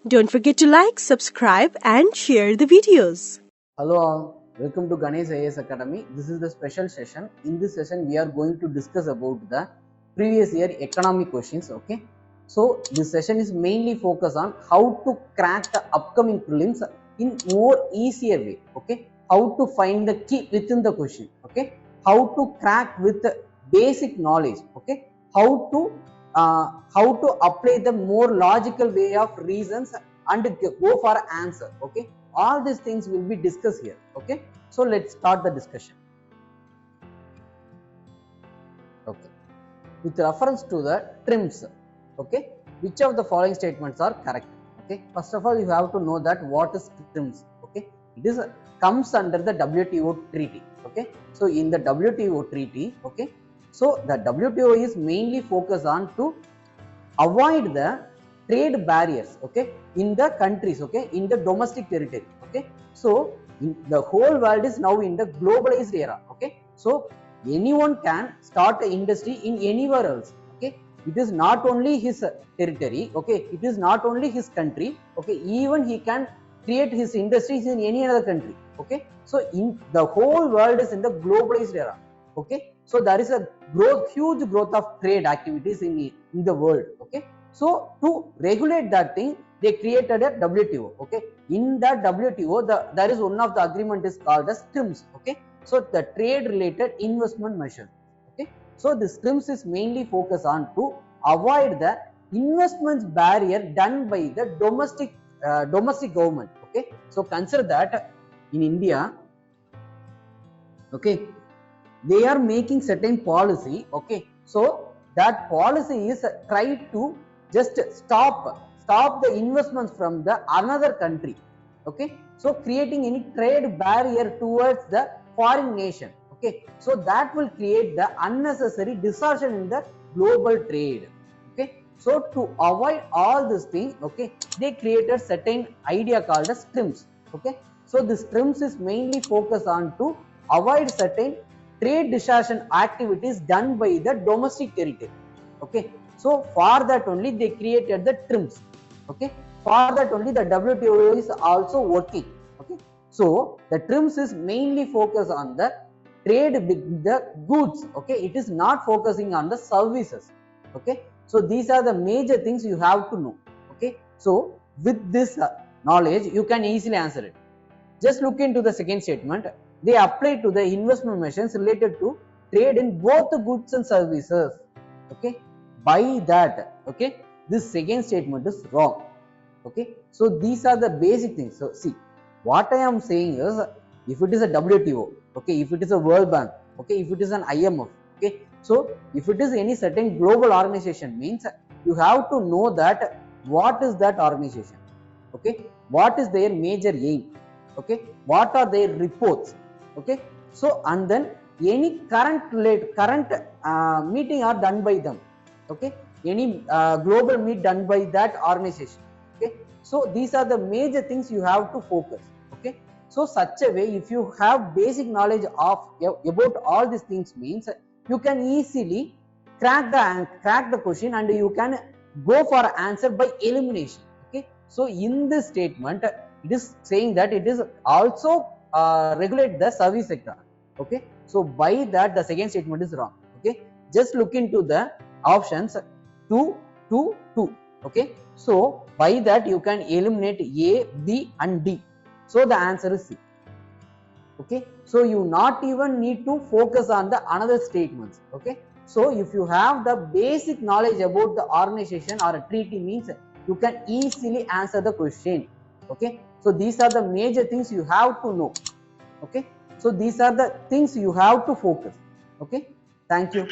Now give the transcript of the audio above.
Don't forget to like, subscribe and share the videos. Hello all, welcome to Ganesh IAS Academy. This is the special session. In this session, we are going to discuss about the previous year economic questions. Okay, so this session is mainly focused on how to crack the upcoming prelims in more easier way. Okay, how to find the key within the question. Okay, how to crack with the basic knowledge. Okay, how to apply the more logical way of reasons and go for answer. Okay, all these things will be discussed here. Okay, so let's start the discussion. Okay, with reference to the TRIMS, okay, which of the following statements are correct? Okay, first of all, you have to know that what is TRIMS. Okay, it is comes under the WTO treaty. Okay, so in the WTO treaty, okay, so the WTO is mainly focused on to avoid the trade barriers, okay, in the countries, okay, in the domestic territory. Okay, so the whole world is now in the globalized era. Okay, so anyone can start an industry in anywhere else. Okay, it is not only his territory. Okay, it is not only his country. Okay, even he can create his industries in any other country. Okay, so in the whole world is in the globalized era. Okay, so there is a huge growth of trade activities in the world. Okay, so to regulate that thing, they created a WTO. Okay, in that WTO, there is one of the agreement is called as TRIMS. Okay, so the trade related investment measure. Okay, so this TRIMS is mainly focused on to avoid the investments barrier done by the domestic government. Okay, so consider that in India, okay, they are making certain policy. Okay, so that policy is try to just stop the investments from the another country. Okay, so creating any trade barrier towards the foreign nation. Okay, so that will create the unnecessary distortion in the global trade. Okay, so to avoid all these things, okay, they created certain idea called as TRIMS. Okay, so this TRIMS is mainly focused on to avoid certain trade distortion activities done by the domestic territory. Okay, so for that only they created the TRIMS. Okay, for that only the WTO is also working. Okay, so the TRIMS is mainly focused on the trade with the goods. Okay, it is not focusing on the services. Okay, so these are the major things you have to know. Okay, so with this knowledge you can easily answer it. Just look into the second statement. They apply to the investment measures related to trade in both the goods and services. Okay, by that, okay, this second statement is wrong. Okay, so these are the basic things. So see, what I am saying is, if it is a WTO, okay, if it is a World Bank, okay, if it is an IMF, okay, so if it is any certain global organization, means you have to know that what is that organization. Okay, what is their major aim. Okay, what are their reports. Okay, so and then any current meeting are done by them. Okay, any global meet done by that organization. Okay, so these are the major things you have to focus. Okay, so such a way, if you have basic knowledge of about all these things, means you can easily crack the question and you can go for answer by elimination. Okay, so in this statement it is saying that it is also regulate the service sector. Okay, so by that the second statement is wrong. Okay, just look into the options 2, 2, 2. Okay, so by that you can eliminate A, B and D. So the answer is C. Okay, so you not even need to focus on the another statements. Okay, so if you have the basic knowledge about the organization or a treaty, means you can easily answer the question. Okay, so these are the major things you have to know. Okay, so these are the things you have to focus. Okay, thank you.